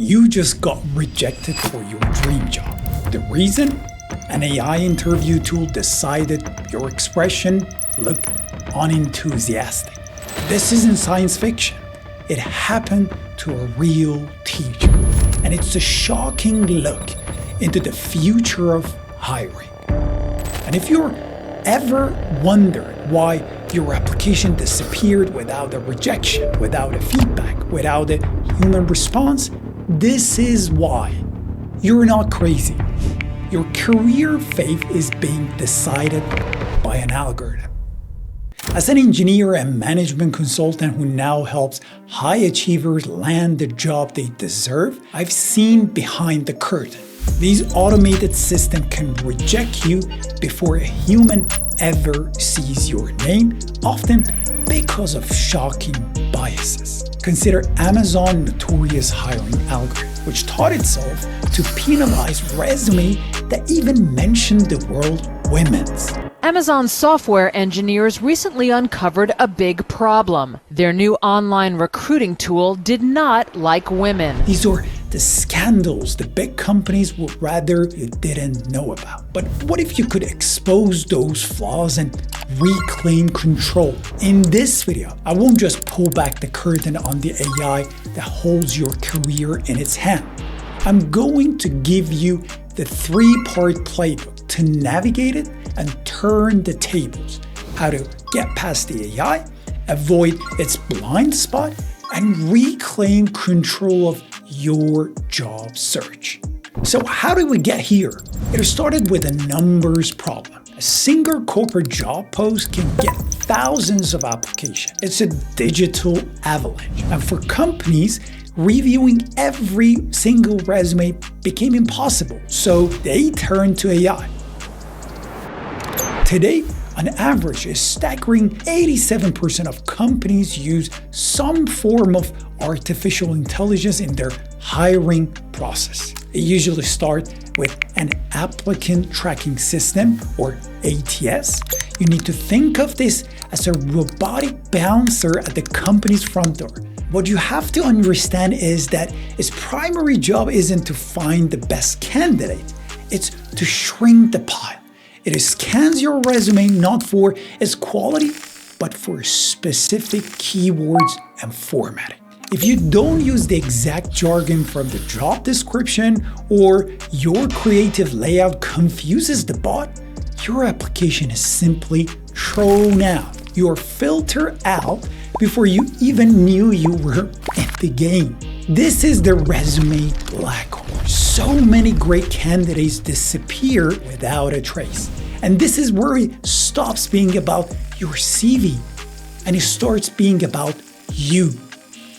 you just got rejected for your dream job. The reason? An AI interview tool decided your expression looked unenthusiastic. This isn't science fiction. It happened to a real teacher. And it's a shocking look into the future of hiring. And if you're ever wondered why your application disappeared without a rejection, without a feedback, without a human response, this is why. You're not crazy. Your career fate is being decided by an algorithm. As an engineer and management consultant who now helps high achievers land the job they deserve, I've seen behind the curtain. These automated systems can reject you before a human ever sees your name, often because of shocking biases. Consider Amazon's notorious hiring algorithm, which taught itself to penalize resumes that even mentioned the word women's. Amazon software engineers recently uncovered a big problem. Their new online recruiting tool did not like women. These are the scandals the big companies would rather you didn't know about. But what if you could expose those flaws and reclaim control? In this video, I won't just pull back the curtain on the AI that holds your career in its hand. I'm going to give you the 3-part playbook to navigate it and turn the tables. How to get past the AI, avoid its blind spot, and reclaim control of your job search. So how did we get here? It started with a numbers problem. A single corporate job post can get thousands of applications. It's a digital avalanche. And for companies, reviewing every single resume became impossible. So they turned to AI. Today, on average, a staggering 87% of companies use some form of artificial intelligence in their hiring process. It usually starts with an applicant tracking system, or ATS. You need to think of this as a robotic bouncer at the company's front door. What you have to understand is that its primary job isn't to find the best candidate, it's to shrink the pile. It scans your resume not for its quality, but for specific keywords and formatting. If you don't use the exact jargon from the job description, or your creative layout confuses the bot, your application is simply thrown out. You're filtered out before you even knew you were in the game. This is the resume black hole. So many great candidates disappear without a trace. And this is where it stops being about your CV and it starts being about you.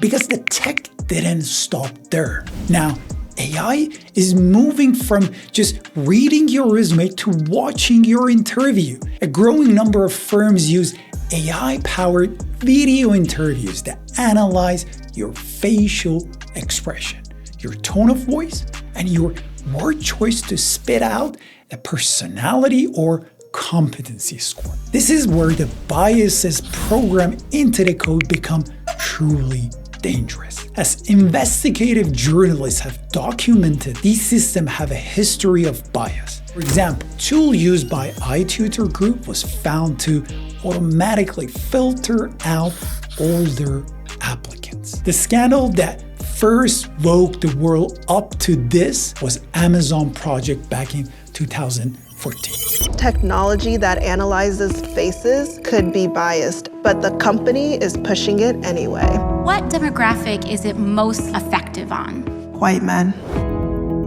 Because the tech didn't stop there. Now, AI is moving from just reading your resume to watching your interview. A growing number of firms use AI-powered video interviews that analyze your facial expression, your tone of voice, and your word choice to spit out a personality or competency score. This is where the biases programmed into the code become truly dangerous. As investigative journalists have documented, these systems have a history of bias. For example, a tool used by iTutor Group was found to automatically filter out older applicants. The scandal that first woke the world up to this was Amazon project back in 2014. Technology that analyzes faces could be biased, but the company is pushing it anyway. What demographic is it most effective on? White men.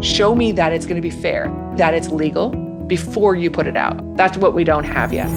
Show me that it's going to be fair, that it's legal, before you put it out. That's what we don't have yet.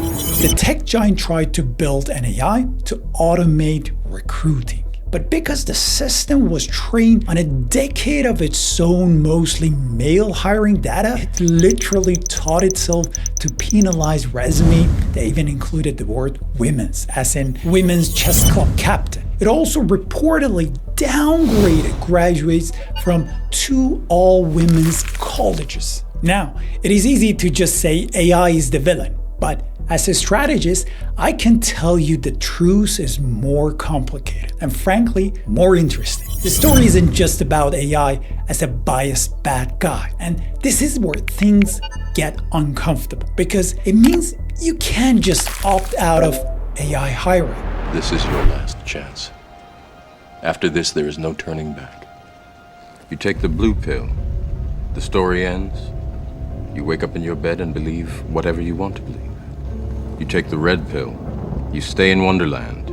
The tech giant tried to build an AI to automate recruiting. But because the system was trained on a decade of its own mostly male hiring data, it literally taught itself to penalize resumes that even included the word women's, as in women's chess club captain. It also reportedly downgraded graduates from 2 all-women's colleges. Now, it is easy to just say AI is the villain, But as a strategist, I can tell you the truth is more complicated and frankly, more interesting. The story isn't just about AI as a biased bad guy. And this is where things get uncomfortable because it means you can't just opt out of AI hiring. This is your last chance. After this, there is no turning back. You take the blue pill, the story ends. You wake up in your bed and believe whatever you want to believe. You take the red pill, you stay in Wonderland,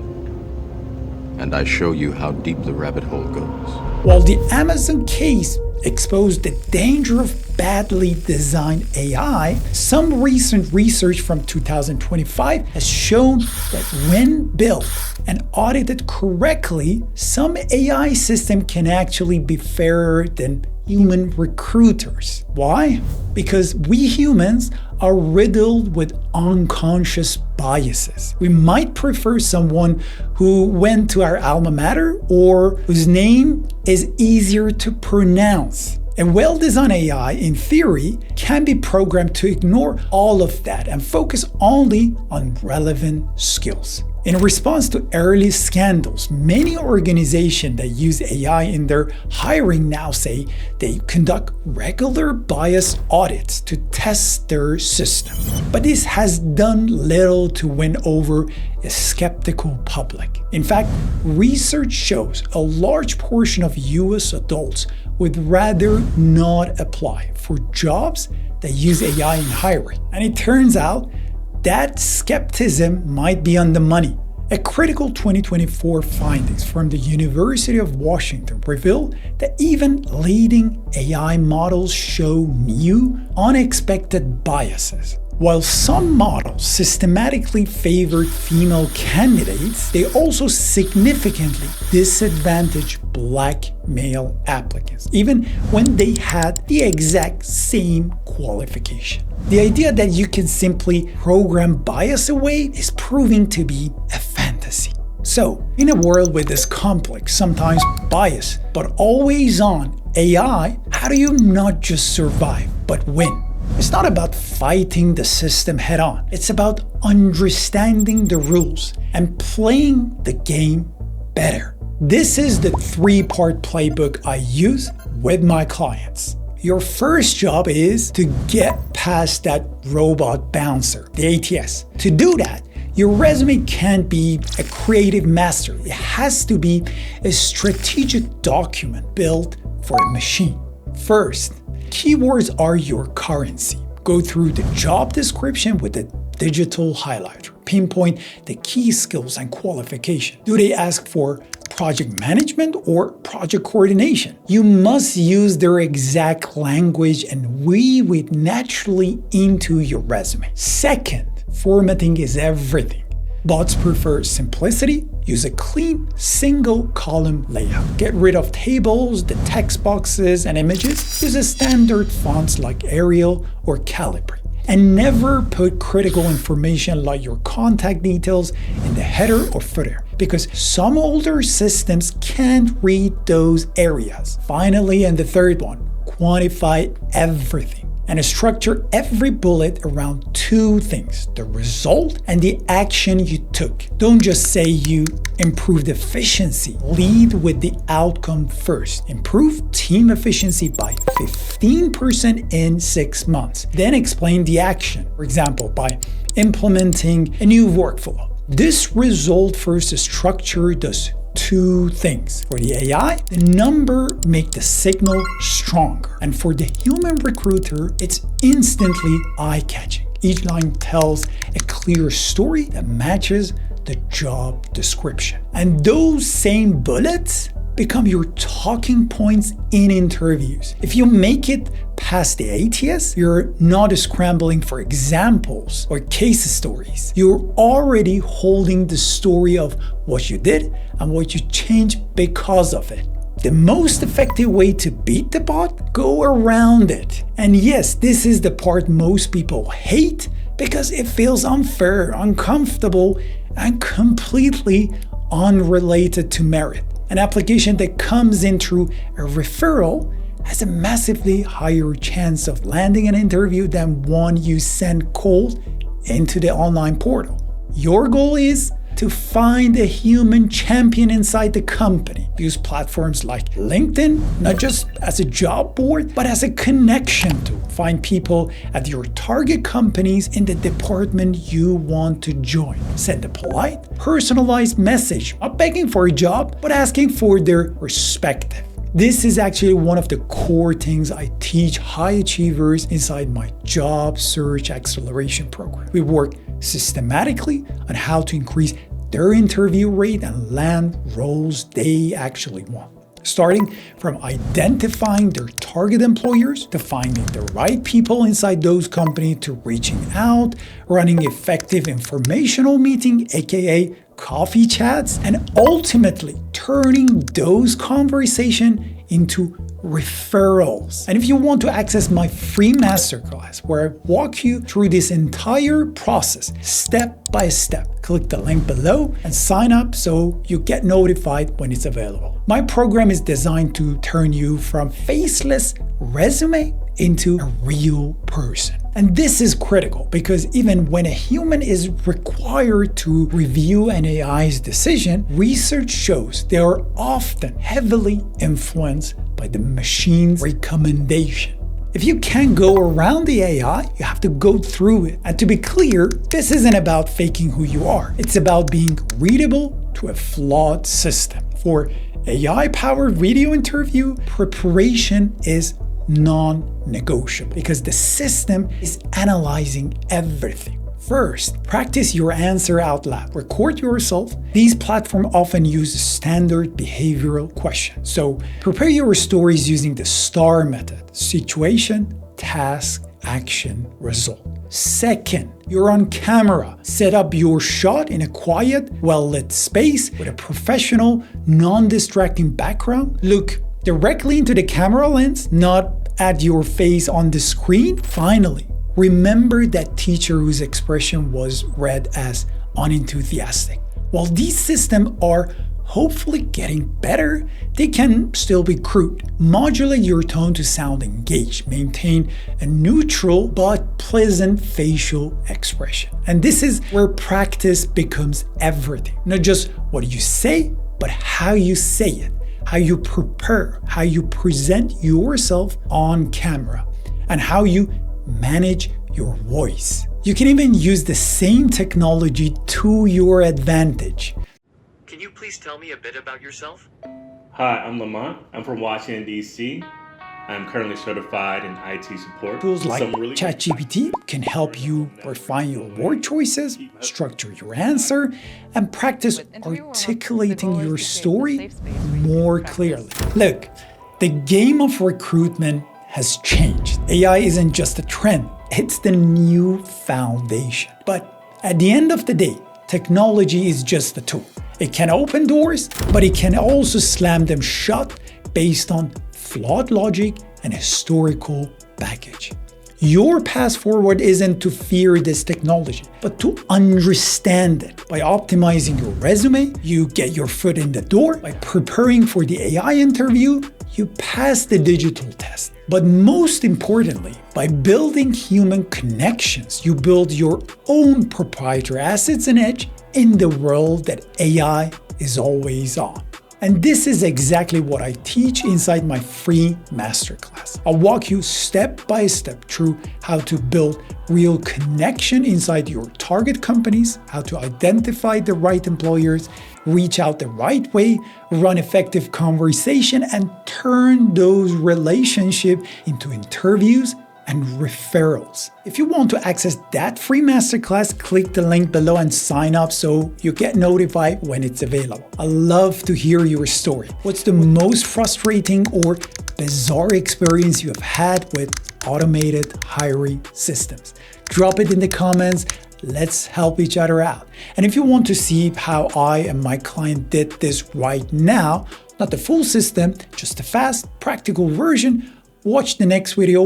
and I show you how deep the rabbit hole goes. While the Amazon case exposed the danger of badly designed AI, some recent research from 2025 has shown that when built and audited correctly, some AI system can actually be fairer than human recruiters. Why? Because we humans are riddled with unconscious biases. We might prefer someone who went to our alma mater or whose name is easier to pronounce. A well-designed AI, in theory, can be programmed to ignore all of that and focus only on relevant skills. In response to early scandals, many organizations that use AI in their hiring now say they conduct regular bias audits to test their system. But this has done little to win over a skeptical public. In fact, research shows a large portion of US adults would rather not apply for jobs that use AI in hiring. And it turns out that skepticism might be on the money. A critical 2024 findings from the University of Washington reveal that even leading AI models show new, unexpected biases. While some models systematically favored female candidates, they also significantly disadvantaged Black male applicants, even when they had the exact same qualification. The idea that you can simply program bias away is proving to be a fantasy. So, in a world with this complex, sometimes biased, but always on AI, how do you not just survive, but win? It's not about fighting the system head on. It's about understanding the rules and playing the game better. This is the 3-part playbook I use with my clients. Your first job is to get past that robot bouncer, the ATS. To do that, your resume can't be a creative masterpiece. It has to be a strategic document built for a machine. First, keywords are your currency. Go through the job description with a digital highlighter. Pinpoint the key skills and qualification. Do they ask for project management or project coordination? You must use their exact language and weave it naturally into your resume. Second, formatting is everything. Bots prefer simplicity. Use a clean, single-column layout. Get rid of tables, the text boxes, and images. Use a standard fonts like Arial or Calibri. And never put critical information like your contact details in the header or footer, because some older systems can't read those areas. Finally, and the third one, quantify everything. And structure every bullet around 2 things: the result and the action you took. Don't just say you improved efficiency. Lead with the outcome first. Improve team efficiency by 15% in 6 months. Then explain the action. For example, by implementing a new workflow. This result first structure does 2 things. For the AI, the number make the signal stronger. And for the human recruiter, it's instantly eye-catching. Each line tells a clear story that matches the job description. And those same bullets become your talking points in interviews. If you make it past the ATS, you're not scrambling for examples or case stories. You're already holding the story of what you did and what you changed because of it. The most effective way to beat the bot? Go around it. And yes, this is the part most people hate because it feels unfair, uncomfortable, and completely unrelated to merit. An application that comes in through a referral has a massively higher chance of landing an interview than one you send cold into the online portal. Your goal is to find a human champion inside the company. Use platforms like LinkedIn, not just as a job board, but as a connection tool. Find people at your target companies in the department you want to join. Send a polite, personalized message, not begging for a job, but asking for their perspective. This is actually one of the core things I teach high achievers inside my job search acceleration program. We work systematically on how to increase their interview rate and land roles they actually want. Starting from identifying their target employers, to finding the right people inside those companies, to reaching out, running effective informational meeting, aka coffee chats, and ultimately turning those conversations into referrals. And if you want to access my free masterclass, where I walk you through this entire process step by step, click the link below and sign up so you get notified when it's available. My program is designed to turn you from faceless resume into a real person. And this is critical because even when a human is required to review an AI's decision, research shows they are often heavily influenced by the machine's recommendation. If you can't go around the AI, you have to go through it. And to be clear, this isn't about faking who you are. It's about being readable to a flawed system. For AI-powered video interview, preparation is non-negotiable because the system is analyzing everything. First, practice your answer out loud. Record yourself. These platforms often use standard behavioral questions. So prepare your stories using the STAR method: situation, task, action, result. Second, you're on camera. Set up your shot in a quiet, well-lit space with a professional, non-distracting background. Look directly into the camera lens, not at your face on the screen. Finally, remember that teacher whose expression was read as unenthusiastic. While these systems are hopefully getting better, they can still be crude. Modulate your tone to sound engaged. Maintain a neutral but pleasant facial expression. And this is where practice becomes everything. Not just what you say, but how you say it. How you prepare, how you present yourself on camera, and how you manage your voice. You can even use the same technology to your advantage. Can you please tell me a bit about yourself? Hi, I'm Lamont. I'm from Washington, D.C. I'm currently certified in IT support. Tools like ChatGPT can help you refine your word choices, structure your answer, and practice articulating your story more clearly. Look, the game of recruitment has changed. AI isn't just a trend, it's the new foundation. But at the end of the day, technology is just a tool. It can open doors, but it can also slam them shut based on flawed logic and historical baggage. Your path forward isn't to fear this technology, but to understand it. By optimizing your resume, you get your foot in the door. By preparing for the AI interview, you pass the digital test. But most importantly, by building human connections, you build your own proprietary assets and edge in the world that AI is always on. And this is exactly what I teach inside my free masterclass. I'll walk you step by step through how to build real connection inside your target companies, how to identify the right employers, reach out the right way, run effective conversation, and turn those relationships into interviews and referrals. If you want to access that free masterclass, click the link below and sign up so you get notified when it's available. I love to hear your story. What's the most frustrating or bizarre experience you have had with automated hiring systems? Drop it in the comments. Let's help each other out. And if you want to see how I and my client did this right now, not the full system, just a fast, practical version, watch the next video.